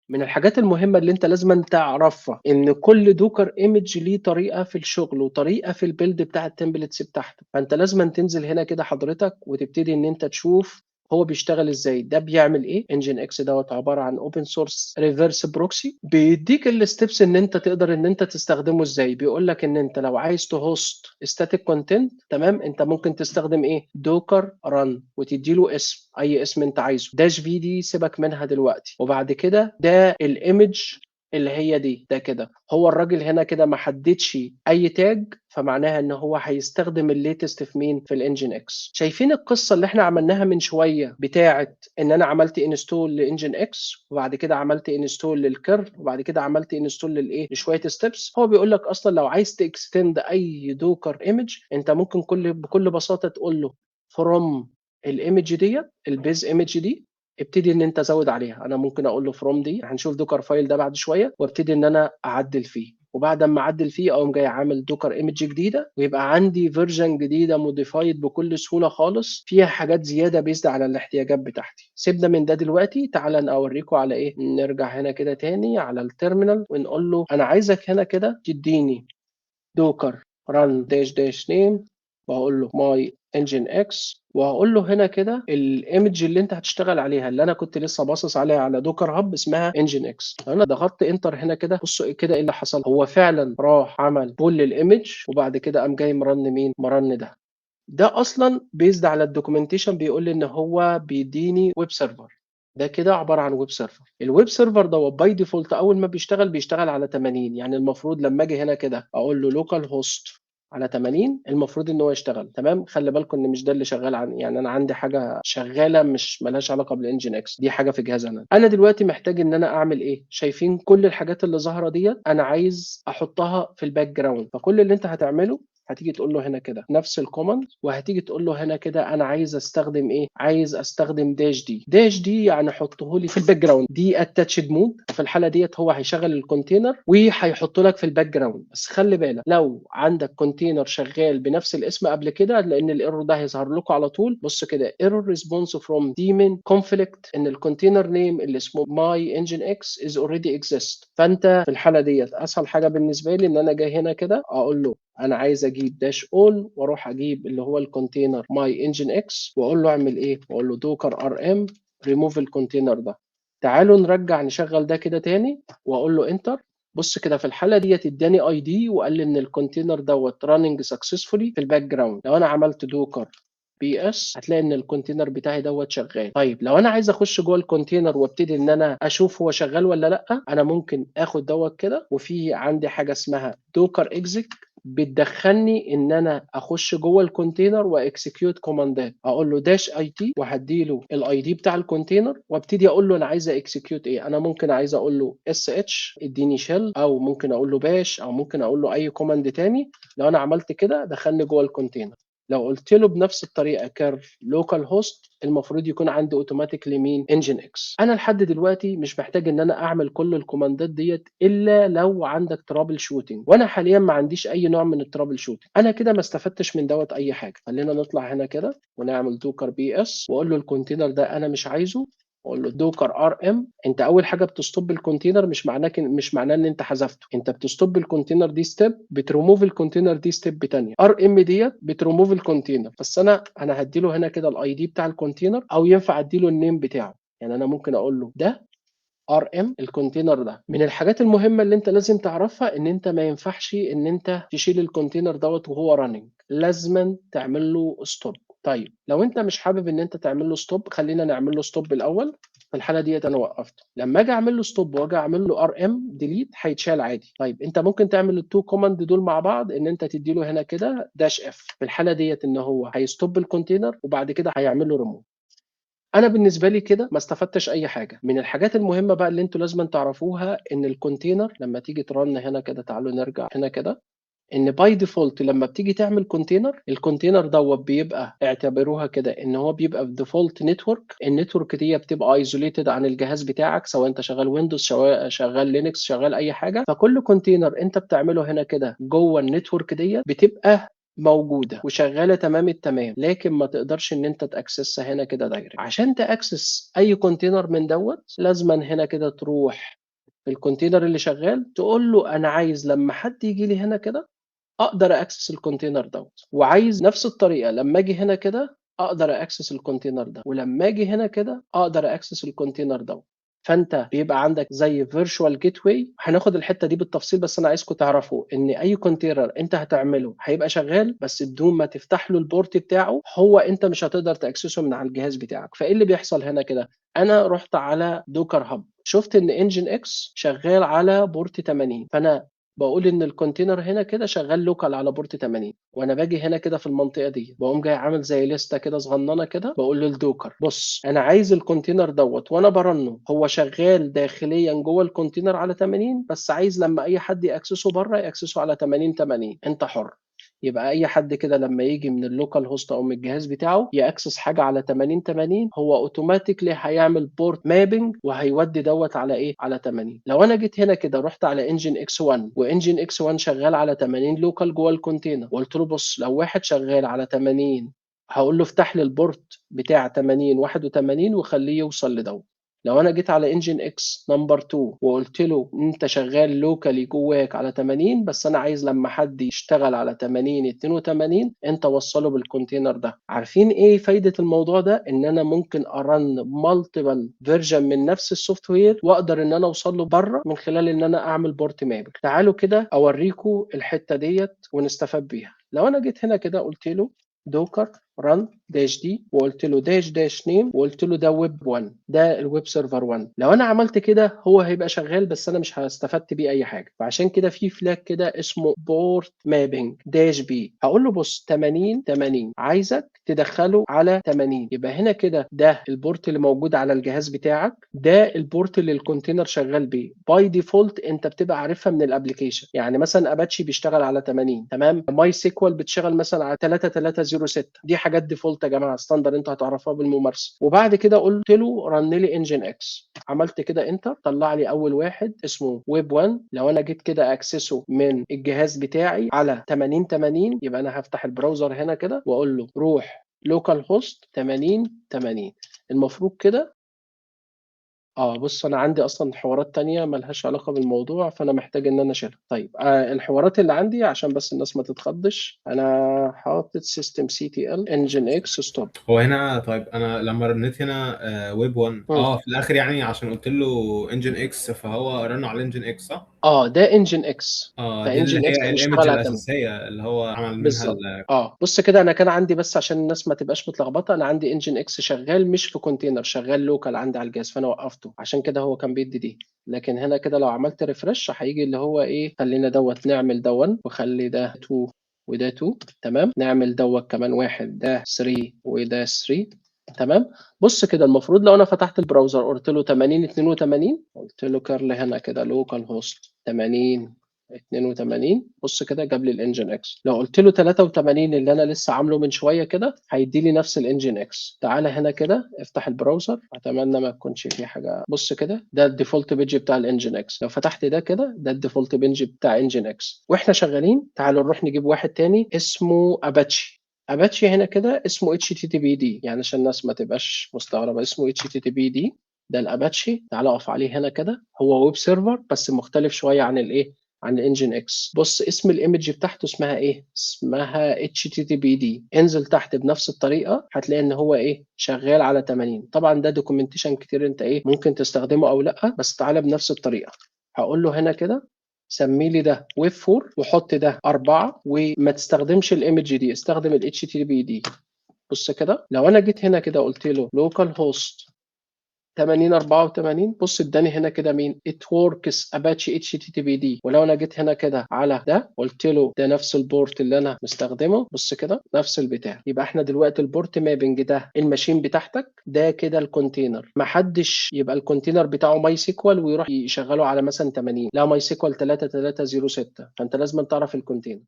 من الحاجات المهمة اللي انت لازم تعرفها ان كل دوكر ايمج ليه طريقة في الشغل وطريقة في البيلد بتاع التمبلتس بتاعته، فانت لازم تنزل هنا كده حضرتك وتبتدي ان انت تشوف هو بيشتغل ازاي. ده بيعمل ايه؟ انجن اكس دوت عباره عن اوبن سورس ريفرس بروكسي، بيديك الستبس ان انت تقدر ان انت تستخدمه ازاي. بيقول لك ان انت لو عايز تهوست ستاتيك كونتنت، تمام، انت ممكن تستخدم ايه؟ دوكر ران، وتدي له اسم، اي اسم انت عايزه. داش في دي سيبك منها دلوقتي. وبعد كده ده الايمج اللي هي دي، ده كده هو الراجل هنا كده ما حددش اي تاج، فمعناها ان هو هيستخدم الليتست في مين؟ في الانجن اكس. شايفين القصه اللي احنا عملناها من شويه بتاعه ان انا عملت انستول لانجن اكس، وبعد كده عملت انستول للكيرف، وبعد كده عملت انستول للايه؟ لشويه ستيبس. هو بيقول لك اصلا لو عايز تكستند اي دوكر ايمج، انت ممكن بكل بساطه تقول له فروم الايمج دي، البيز ايمج دي، ابتدي ان انت زود عليها. انا ممكن اقول له فروم دي، هنشوف دوكر فايل ده بعد شويه، وابتدي ان انا اعدل فيه. وبعد ما اعدل فيه اقوم جاي عامل دوكر ايمج جديده، ويبقى عندي فيرجن جديده موديفايد بكل سهوله خالص، فيها حاجات زياده بيزد على الاحتياجات بتاعتي. سيبنا من ده دلوقتي، تعالى اوريكم على ايه. نرجع هنا كده تاني على التيرمينال ونقول له انا عايزك هنا كده تديني دوكر ران داش داش نيم، وهقول له ماي انجن اكس، وهقول له هنا كده الايمج اللي انت هتشتغل عليها اللي انا كنت لسه باصص عليها على دوكر هاب اسمها انجن اكس. انا ضغطت انتر هنا كده، بصوا كده ايه اللي حصل. هو فعلا راح عمل بول للايمج، وبعد كده قام جاي مرن مين؟ مرن ده اصلا بيزد على الدوكيومنتيشن، بيقول لي ان هو بيديني ويب سيرفر. ده كده عباره عن ويب سيرفر. الويب سيرفر ده باي ديفولت اول ما بيشتغل على 80. يعني المفروض لما اجي هنا كده اقول له لوكال هوست على 80، المفروض ان هو يشتغل تمام. خلي بالكم ان مش ده اللي شغال يعني انا عندي حاجه شغاله مش ملهاش علاقه بالانجن اكس، دي حاجه في جهاز انا دلوقتي محتاج ان انا اعمل ايه. شايفين كل الحاجات اللي ظاهره ديت انا عايز احطها في الباك جراوند. فكل اللي انت هتعمله هتيجي تقول له هنا كده نفس الكوماند، وهتيجي تقول له هنا كده انا عايز استخدم ايه؟ عايز استخدم داش دي. داش دي يعني حطه لي في الباك جراوند، دي اتاتشد مود. في الحاله ديت هو هيشغل الكونتينر وهيحط لك في الباك جراوند. بس خلي بالك لو عندك كونتينر شغال بنفس الاسم قبل كده، لان الايرور ده هيظهر لكم على طول. بص كده ايرور ريسبونس فروم ديمن كونفليكت ان الكونتينر نيم اللي اسمه ماي انجن اكس از اوريدي اكزيست. فانت في الحاله ديت اسهل حاجه بالنسبه لي ان انا جاي هنا كده اقول له انا عايز اجيب داش اول، واروح اجيب اللي هو الكونتينر ماي انجن اكس، واقول له اعمل ايه؟ واقول له دوكر ار ام ريموف الكونتينر ده. تعالوا نرجع نشغل ده كده تاني واقول له انتر. بص كده في الحاله ديت اداني اي دي وقال لي ان الكونتينر دوت راننج سكسسفولي في الباك جراوند. لو انا عملت دوكر بي اس هتلاقي ان الكونتينر بتاعي دوت شغال. طيب لو انا عايز اخش جوه الكونتينر وابتدي ان انا اشوف هو شغال ولا لا، انا ممكن اخد دوت كده، وفي عندي حاجه اسمها دوكر اكزيك بتدخلني ان انا اخش جوه الكونتينر واكسكيوت كوماندات. اقول له داش اي تي وهدي له الاي دي بتاع الكونتينر، وابتدي اقول له انا عايز اكسكيوت ايه. انا ممكن عايز اقول له اس اتش اديني شيل، او ممكن اقول له باش، او ممكن اقول له اي كوماند تاني. لو انا عملت كده دخلني جوه الكونتينر. لو قلت له بنفس الطريقه كيرف لوكال هوست، المفروض يكون عندي اوتوماتيكلي مين؟ انجن اكس. انا لحد دلوقتي مش محتاج ان انا اعمل كل الكوماندات ديت الا لو عندك ترابل شوتنج، وانا حاليا ما عنديش اي نوع من الترابل شوتنج. انا كده ما استفدتش من دوت اي حاجه. خلينا نطلع هنا كده ونعمل دوكر بي اس، واقول له الكونتينر ده انا مش عايزه، اقول له دوكر ار ام. انت اول حاجه بتستوب الكونتينر، مش معناه ان انت حذفته. انت بتستوب الكونتينر دي ستيب، بتريموف الكونتينر دي ستيب تانية. ار ام ديت بتريموف الكونتينر. بس انا هدي له هنا كده الاي دي بتاع الكونتينر، او ينفع ادي له النيم بتاعه. يعني انا ممكن اقول له ده ار ام الكونتينر ده. من الحاجات المهمه اللي انت لازم تعرفها ان انت ما ينفعش ان انت تشيل الكونتينر دوت وهو راننج، لازما تعمل له ستوب. طيب لو انت مش حابب ان انت تعمل له ستوب، خلينا نعمل له ستوب الاول. في الحاله ديت انا وقفته، لما اجي اعمل له ستوب واجي اعمل له ار ام ديليت هيتشال عادي. طيب انت ممكن تعمل التو كوماند دول مع بعض، ان انت تدي له هنا كده داش اف. في الحاله ديت ان هو هيستوب الكونتينر وبعد كده هيعمل له ريموف. انا بالنسبه لي كده ما استفدتش اي حاجه. من الحاجات المهمه بقى اللي انتوا لازم تعرفوها ان الكونتينر لما تيجي ترن هنا كده، تعالوا نرجع هنا كده، ان باي ديفولت لما بتيجي تعمل كونتينر، الكونتينر دوت بيبقى اعتبروها كده ان هو بيبقى في ديفولت نتورك. النتورك دي بتبقى ايزوليتد عن الجهاز بتاعك، سواء انت شغال ويندوز، شغال لينكس، شغال اي حاجه. فكل كونتينر انت بتعمله هنا كده جوه النتورك دي بتبقى موجودة وشغالة تمام التمام، لكن ما تقدرش ان انت تاكسسها هنا كده دايركت. عشان تاكسس اي كونتينر من دوت لازما هنا كده تروح في الكونتينر اللي شغال تقول له انا عايز لما حد يجي لي هنا كده اقدر اكسس الكونتينر دوت، وعايز نفس الطريقه لما اجي هنا كده اقدر اكسس الكونتينر ده، ولما اجي هنا كده اقدر اكسس الكونتينر دوت. فانت بيبقى عندك زي فيرتشوال جيت واي. هناخد الحته دي بالتفصيل، بس انا عايزكم تعرفوا ان اي كونتينر انت هتعمله هيبقى شغال، بس بدون ما تفتح له البورت بتاعه هو انت مش هتقدر تاكسسه من على الجهاز بتاعك. فايه اللي بيحصل هنا كده؟ انا رحت على دوكر هاب، شفت ان انجن اكس شغال على بورت 80، فانا بقول ان الكونتينر هنا كده شغال لوكال على بورت 80، وانا باجي هنا كده في المنطقه دي بقوم جاي عامل زي لسته كده صغننه كده، بقول للدوكر بص انا عايز الكونتينر دوت وانا برنه هو شغال داخليا جوه الكونتينر على 80، بس عايز لما اي حد ياكسسه بره ياكسسه على 80 انت حر. يبقى اي حد كده لما يجي من اللوكال هوست او من الجهاز بتاعه ياكسس حاجه على 80 هو اوتوماتيكلي هيعمل بورت مابنج وهيودي دوت على ايه؟ على 80. لو انا جيت هنا كده رحت على انجن اكس 1 وانجن اكس 1 شغال على 80 لوكال جوه الكونتينر، وقلت له بص لو واحد شغال على 80 هقول له افتح لي البورت بتاع 80 81 وخليه يوصل لدوت. لو انا جيت على انجن اكس نمبر 2 وقلت له انت شغال لوكالي جواك على 80، بس انا عايز لما حد يشتغل على 80 82 انت وصله بالكونتينر ده. عارفين ايه فايده الموضوع ده؟ ان انا ممكن ارن مالتيبل فيرجن من نفس السوفت وير واقدر ان انا اوصل له بره من خلال ان انا اعمل بورت مابنج. تعالوا كده اوريكم الحته ديت ونستفاد بيها. لو انا جيت هنا كده قلت له دوكر ران داش دي وقلت له داش داش نيم وقلت له ده ويب 1، ده الويب سيرفر 1، لو انا عملت كده هو هيبقى شغال بس انا مش هستفدت بيه اي حاجه. فعشان كده في فلاج كده اسمه بورت مابنج داش بي، هقول له بص 80 عايزك تدخله على 80، يبقى هنا كده ده البورت اللي موجود على الجهاز بتاعك، ده البورت اللي الكونتينر شغال بيه باي ديفولت. انت بتبقى عارفها من الابلكيشن، يعني مثلا اباتشي بيشتغل على 80 تمام، ماي سيكوال بتشتغل مثلا على 3306، دي حاجات ديفولت يا جماعه ستاندر انتوا هتعرفوها بالممارسه. وبعد كده قلت له رن لي انجن اكس، عملت كده انتر طلع لي اول واحد اسمه ويب 1. لو انا جيت كده اكسسه من الجهاز بتاعي على 80 يبقى انا هفتح البراوزر هنا كده واقول له روح لوكال هوست 80. المفروض كده بص انا عندي اصلا حوارات تانية ملهاش علاقة بالموضوع فانا محتاج ان انا اشيلها. طيب الحوارات اللي عندي عشان بس الناس ما تتخضش، انا حاطط سيستم سي تي ال انجن اكس ستوب. هو هنا طيب انا لما رنيت هنا ويب 1 في الاخر يعني عشان قلت له انجن اكس فهو رن على انجن اكس صح؟ ده انجن اكس، دي اللي فانجن اكس هي الايمج بيشتغل على 8 الاساسيه اللي هو عمل منها بالظبط. بص كده انا كان عندي بس عشان الناس ما تبقاش متلخبطه، انا عندي انجن اكس شغال مش في كونتينر، شغال لوكال عندي على الجهاز فانا وقفته عشان كده هو كان بيدي دي. لكن هنا كده لو عملت ريفرش هيجي اللي هو ايه، خلينا دوت نعمل دون وخلي ده 2 وده 2 تمام، نعمل دوت كمان واحد ده 3 وده 3 تمام. بص كده المفروض لو انا فتحت البراوزر قلت له 80 82 قلت له كارل هنا كده لوكال هوست 80 82، بص كده جاب لي الانجن اكس. لو قلت له 83 اللي انا لسه عامله من شويه كده هيدي لي نفس الانجن اكس. تعالى هنا كده افتح البراوزر، اتمنى ما تكونش في حاجه. بص كده ده الديفولت بيج بتاع الانجن اكس، لو فتحت ده كده ده الديفولت بيج بتاع انجن اكس. واحنا شغالين تعالوا نروح نجيب واحد تاني اسمه اباتشي. اباتشي هنا كده اسمه اتش تي تي بي دي، يعني عشان الناس ما تبقاش مستغربه اسمه اتش تي تي بي دي، ده الاباتشي. تعال اقف عليه هنا كده، هو ويب سيرفر بس مختلف شويه عن الايه، عن الانجن اكس. بص اسم الايمج بتاعته اسمها ايه؟ اسمها اتش تي تي بي دي. انزل تحت بنفس الطريقه هتلاقي ان هو ايه، شغال على 80. طبعا ده دوكيومنتيشن كتير انت ايه ممكن تستخدمه او لا، بس تعالى بنفس الطريقه. هقول له هنا كده سمي لي ده ويب 4 وحط ده 4 وما تستخدمش الايمج دي، استخدم الاتش تي بي دي. بص كده لو انا جيت هنا كده قلت له لوكال هوست 80 84، بص اداني هنا كده مين؟ ات وركس اباتشي اتش تي تي بي دي. ولو انا جيت هنا كده على ده قلت له ده نفس البورت اللي انا مستخدمه، بص كده نفس البتاع. يبقى احنا دلوقتي البورت مابنج ده الماشين بتاعتك، ده كده الكونتينر. ما حدش يبقى الكونتينر بتاعه ماي سيكوال ويروح يشغله على مثلا 80، لا ماي سيكوال 3306، فانت لازم تعرف الكونتينر.